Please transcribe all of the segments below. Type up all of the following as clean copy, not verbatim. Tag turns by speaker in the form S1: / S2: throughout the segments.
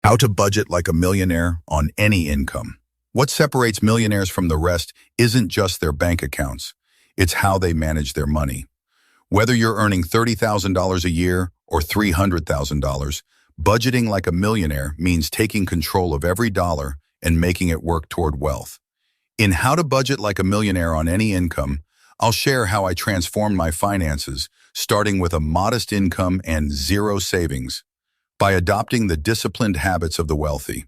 S1: How to budget like a millionaire on any income. What separates millionaires from the rest isn't just their bank accounts. It's how they manage their money. Whether you're earning $30,000 a year or $300,000, budgeting like a millionaire means taking control of every dollar and making it work toward wealth. In How to Budget Like a Millionaire on Any Income, I'll share how I transformed my finances, starting with a modest income and zero savings. By adopting the disciplined habits of the wealthy.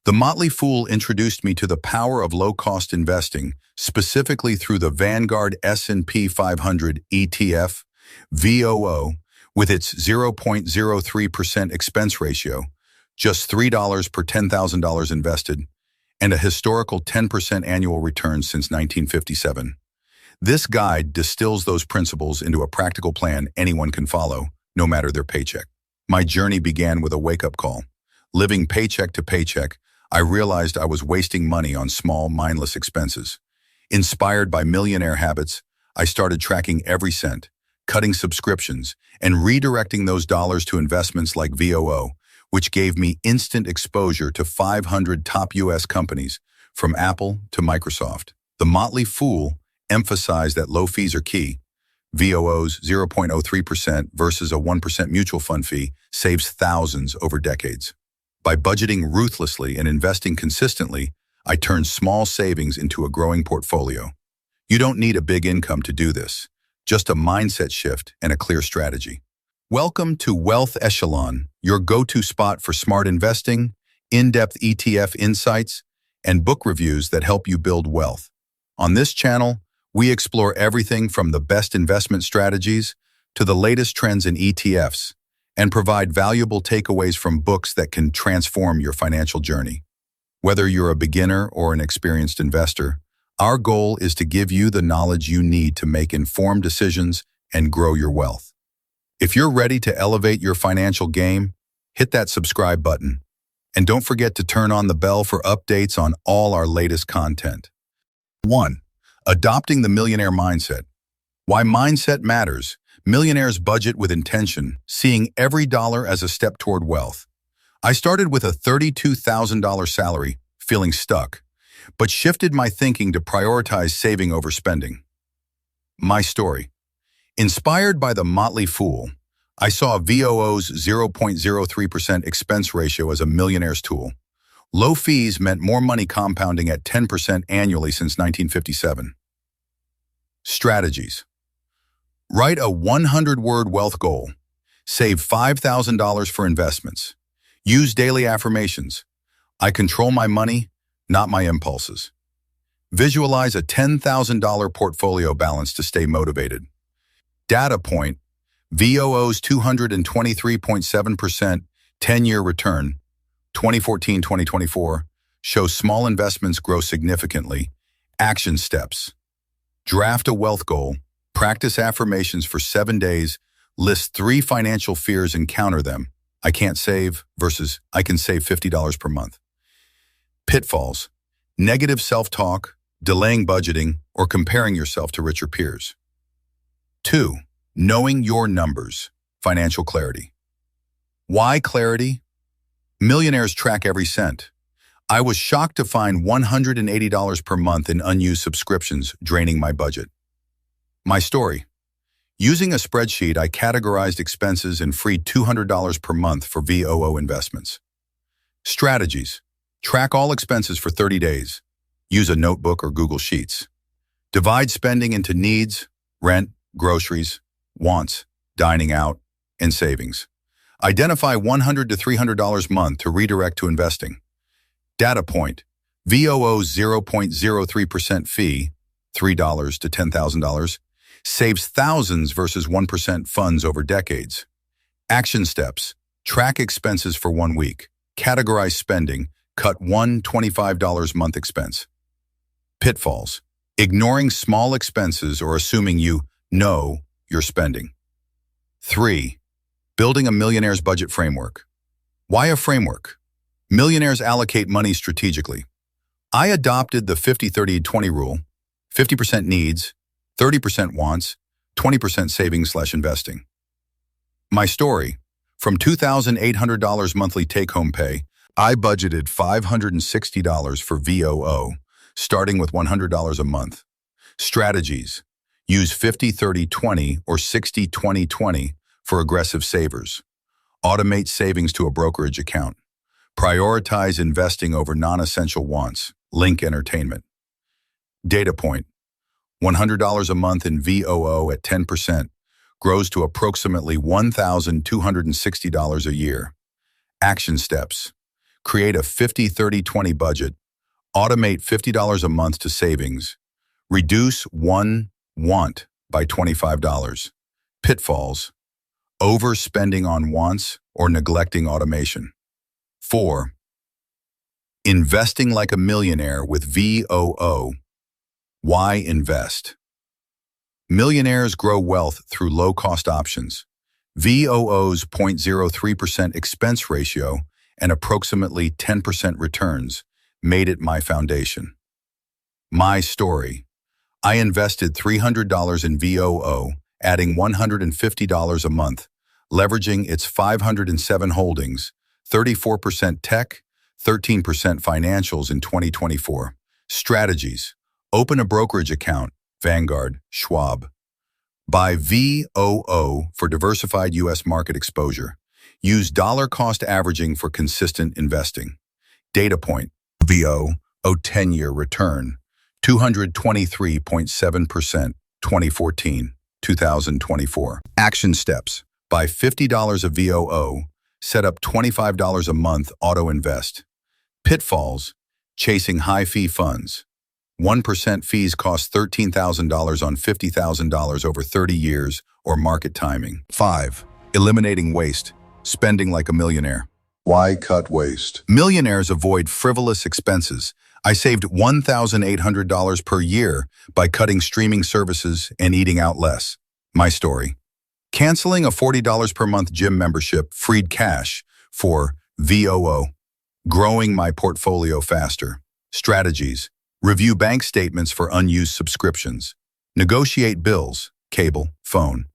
S1: The Motley Fool introduced me to the power of low-cost investing, specifically through the Vanguard S&P 500 ETF, VOO, with its 0.03% expense ratio, just $3 per $10,000 invested, and a historical 10% annual return since 1957. This guide distills those principles into a practical plan anyone can follow, no matter their paycheck. My journey began with a wake-up call. Living paycheck to paycheck, I realized I was wasting money on small, mindless expenses. Inspired by millionaire habits, I started tracking every cent, cutting subscriptions, and redirecting those dollars to investments like VOO, which gave me instant exposure to 500 top U.S. companies, from Apple to Microsoft. The Motley Fool emphasized that low fees are key. VOO's 0.03% versus a 1% mutual fund fee saves thousands over decades. By budgeting ruthlessly and investing consistently, I turned small savings into a growing portfolio. You don't need a big income to do this, just a mindset shift and a clear strategy. Welcome to Wealth Echelon, your go-to spot for smart investing, in-depth ETF insights, and book reviews that help you build wealth. On this channel, we explore everything from the best investment strategies to the latest trends in ETFs and provide valuable takeaways from books that can transform your financial journey. Whether you're a beginner or an experienced investor, our goal is to give you the knowledge you need to make informed decisions and grow your wealth. If you're ready to elevate your financial game, hit that subscribe button. And don't forget to turn on the bell for updates on all our latest content. 1. Adopting the millionaire mindset. Why mindset matters. Millionaires budget with intention, seeing every dollar as a step toward wealth. I started with a $32,000 salary, feeling stuck, but shifted my thinking to prioritize saving over spending. My story. Inspired by the Motley Fool, I saw VOO's 0.03% expense ratio as a millionaire's tool. Low fees meant more money compounding at 10% annually since 1957. Strategies. Write a 100-word wealth goal. Save $5,000 for investments. Use daily affirmations. I control my money, not my impulses. Visualize a $10,000 portfolio balance to stay motivated. Data point, VOO's 223.7% 10-year return, 2014-2024, shows small investments grow significantly. Action steps. Draft a wealth goal. Practice affirmations for 7 days. List 3 financial fears and counter them. I can't save versus I can save $50 per month. Pitfalls. Negative self-talk, delaying budgeting, or comparing yourself to richer peers. 2. Knowing your numbers. Financial clarity. Why clarity? Millionaires track every cent. I was shocked to find $180 per month in unused subscriptions draining my budget. My story. Using a spreadsheet, I categorized expenses and freed $200 per month for VOO investments. Strategies. Track all expenses for 30 days. Use a notebook or Google Sheets. Divide spending into needs, rent, groceries, wants, dining out, and savings. Identify $100 to $300 a month to redirect to investing. Data point. VOO's 0.03% fee, $3 to $10,000, saves thousands versus 1% funds over decades. Action steps. Track expenses for 1 week. Categorize spending. Cut one $25 month expense. Pitfalls. Ignoring small expenses or assuming you know you're spending. 3. Building a millionaire's budget framework. Why a framework? Millionaires allocate money strategically. I adopted the 50-30-20 rule, 50% needs, 30% wants, 20% savings/investing. My story, from $2,800 monthly take-home pay, I budgeted $560 for VOO, starting with $100 a month. Strategies: use 50-30-20 or 60-20-20 for aggressive savers. Automate savings to a brokerage account. Prioritize investing over non-essential wants. Link entertainment. Data point: $100 a month in VOO at 10% grows to approximately $1,260 a year. Action steps: create a 50-30-20 budget. Automate $50 a month to savings. Reduce one want by $25. Pitfalls: overspending on wants or neglecting automation. 4. Investing like a millionaire with VOO. Why invest? Millionaires grow wealth through low-cost options. VOO's 0.03% expense ratio and approximately 10% returns made it my foundation. My story: I invested $300 in VOO, adding $150 a month, leveraging its 507 holdings, 34% tech, 13% financials in 2024. Strategies: open a brokerage account, Vanguard, Schwab. Buy VOO for diversified U.S. market exposure. Use dollar cost averaging for consistent investing. Data point: VOO 10-year return, 223.7%, 2014-2024. Action steps: buy $50 of VOO, set up $25 a month auto invest. Pitfalls: chasing high-fee funds. 1% fees cost $13,000 on $50,000 over 30 years or market timing. 5. Eliminating waste. Spending like a millionaire. Why cut waste? Millionaires avoid frivolous expenses. I saved $1,800 per year by cutting streaming services and eating out less. My story: canceling a $40 per month gym membership freed cash for VOO. Growing my portfolio faster. Strategies: review bank statements for unused subscriptions. Negotiate bills, cable, phone.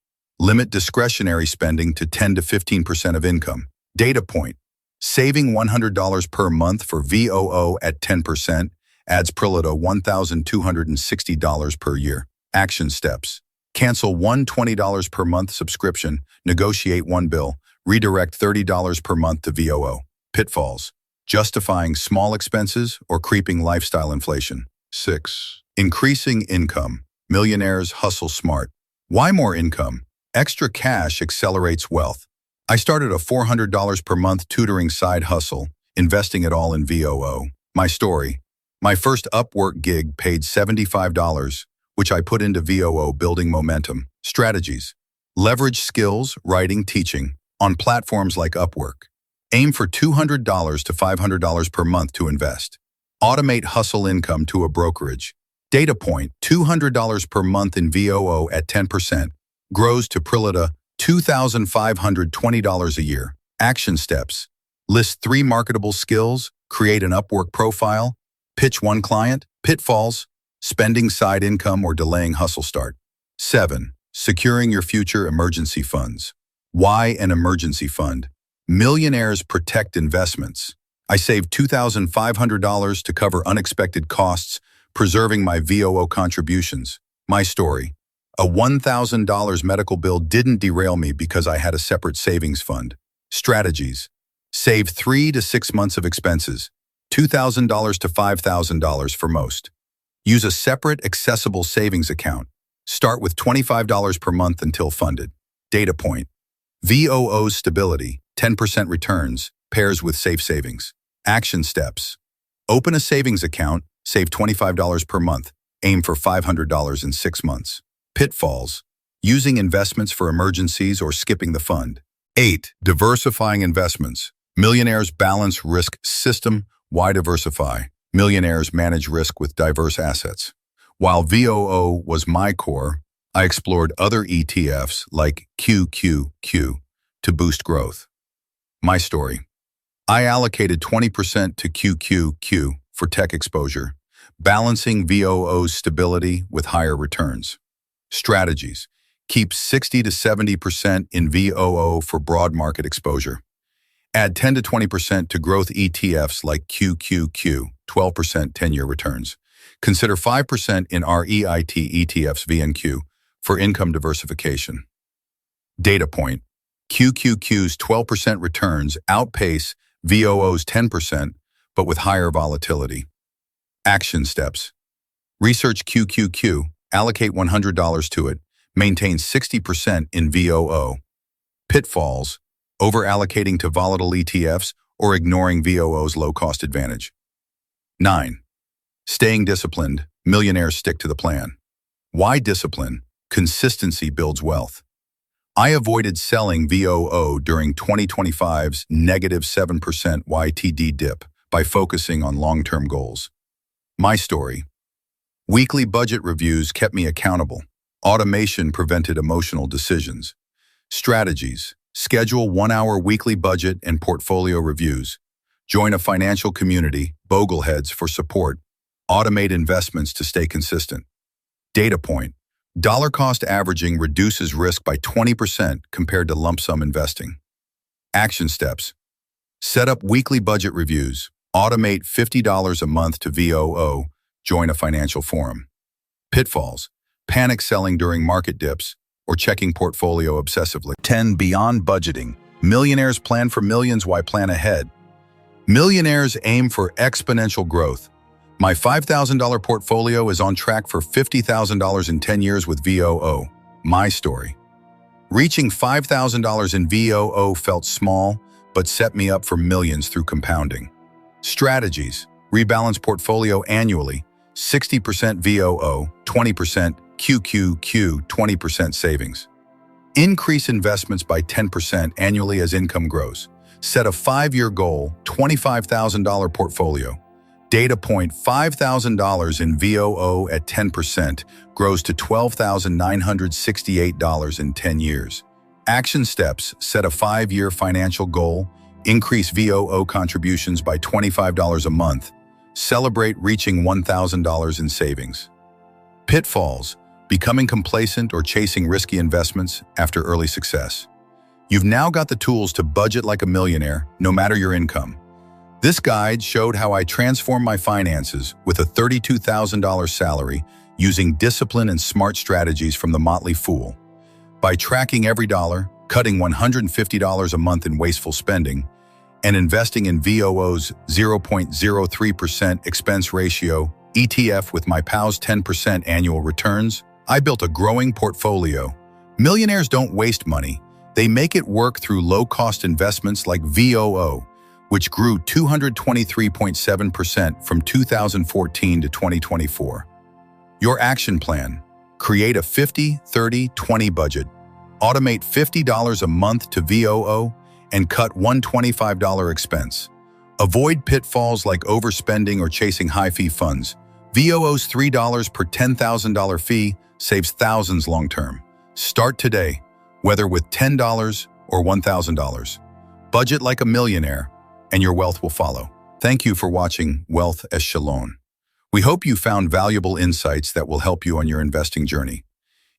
S1: Limit discretionary spending to 10 to 15% of income. Data point: saving $100 per month for VOO at 10% adds Prolita $1,260 per year. Action steps: cancel one $20 per month subscription, negotiate one bill, redirect $30 per month to VOO. Pitfalls: justifying small expenses or creeping lifestyle inflation. 6. Increasing income. Millionaires hustle smart. Why more income? Extra cash accelerates wealth. I started a $400 per month tutoring side hustle, investing it all in VOO. My story: my first Upwork gig paid $75, which I put into VOO, building momentum. Strategies: leverage skills, writing, teaching, on platforms like Upwork. Aim for $200 to $500 per month to invest. Automate hustle income to a brokerage. Data point: $200 per month in VOO at 10% grows to Prolita $2,520 a year. Action steps: list 3 marketable skills, create an Upwork profile, pitch 1 client. Pitfalls: spending side income or delaying hustle start. 7. Securing your future emergency funds. Why an emergency fund? Millionaires protect investments. I saved $2,500 to cover unexpected costs, preserving my VOO contributions. My story: a $1,000 medical bill didn't derail me because I had a separate savings fund. Strategies: save 3 to 6 months of expenses, $2,000 to $5,000 for most. Use a separate accessible savings account. Start with $25 per month until funded. Data point: VOO's stability, 10% returns, pairs with safe savings. Action steps: open a savings account, save $25 per month, aim for $500 in 6 months. Pitfalls: using investments for emergencies or skipping the fund. 8. Diversifying investments. Millionaires balance risk system. Why diversify? Millionaires manage risk with diverse assets. While VOO was my core, I explored other ETFs like QQQ to boost growth. My story: I allocated 20% to QQQ for tech exposure, balancing VOO's stability with higher returns. Strategies: keep 60 to 70% in VOO for broad market exposure. Add 10 to 20% to growth ETFs like QQQ, 12% 10-year returns. Consider 5% in REIT ETFs VNQ for income diversification. Data point: QQQ's 12% returns outpace VOO's 10%, but with higher volatility. Action steps: research QQQ, allocate $100 to it, maintain 60% in VOO. Pitfalls: over-allocating to volatile ETFs or ignoring VOO's low-cost advantage. 9. Staying disciplined, millionaires stick to the plan. Why discipline? Consistency builds wealth. I avoided selling VOO during 2025's negative 7% YTD dip by focusing on long-term goals. My story: weekly budget reviews kept me accountable. Automation prevented emotional decisions. Strategies: schedule 1-hour weekly budget and portfolio reviews. Join a financial community, Bogleheads, for support. Automate investments to stay consistent. Data point: dollar cost averaging reduces risk by 20% compared to lump sum investing. Action steps: set up weekly budget reviews. Automate $50 a month to VOO. Join a financial forum. Pitfalls: panic selling during market dips or checking portfolio obsessively. 10. Beyond budgeting. Millionaires plan for millions. Why plan ahead? Millionaires aim for exponential growth. My $5,000 portfolio is on track for $50,000 in 10 years with VOO. My story: reaching $5,000 in VOO felt small, but set me up for millions through compounding. Strategies: rebalance portfolio annually, 60% VOO, 20% QQQ, 20% savings. Increase investments by 10% annually as income grows. Set a 5-year goal, $25,000 portfolio. Data point: $5,000 in VOO at 10% grows to $12,968 in 10 years. Action steps: set a 5-year financial goal. Increase VOO contributions by $25 a month. Celebrate reaching $1,000 in savings. Pitfalls: becoming complacent or chasing risky investments after early success. You've now got the tools to budget like a millionaire, no matter your income. This guide showed how I transformed my finances with a $32,000 salary using discipline and smart strategies from the Motley Fool. By tracking every dollar, cutting $150 a month in wasteful spending, and investing in VOO's 0.03% expense ratio ETF with my POW's 10% annual returns, I built a growing portfolio. Millionaires don't waste money. They make it work through low-cost investments like VOO, which grew 223.7% from 2014 to 2024. Your action plan: create a 50-30-20 budget. Automate $50 a month to VOO and cut $125 expense. Avoid pitfalls like overspending or chasing high-fee funds. VOO's $3 per $10,000 fee saves thousands long-term. Start today, whether with $10 or $1,000. Budget like a millionaire, and your wealth will follow. Thank you for watching Wealth Echelon. We hope you found valuable insights that will help you on your investing journey.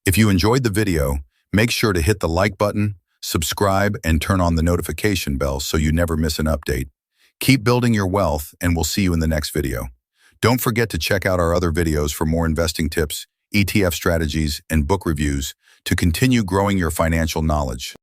S1: If you enjoyed the video, make sure to hit the like button, subscribe, and turn on the notification bell so you never miss an update. Keep building your wealth, and we'll see you in the next video. Don't forget to check out our other videos for more investing tips, ETF strategies, and book reviews to continue growing your financial knowledge.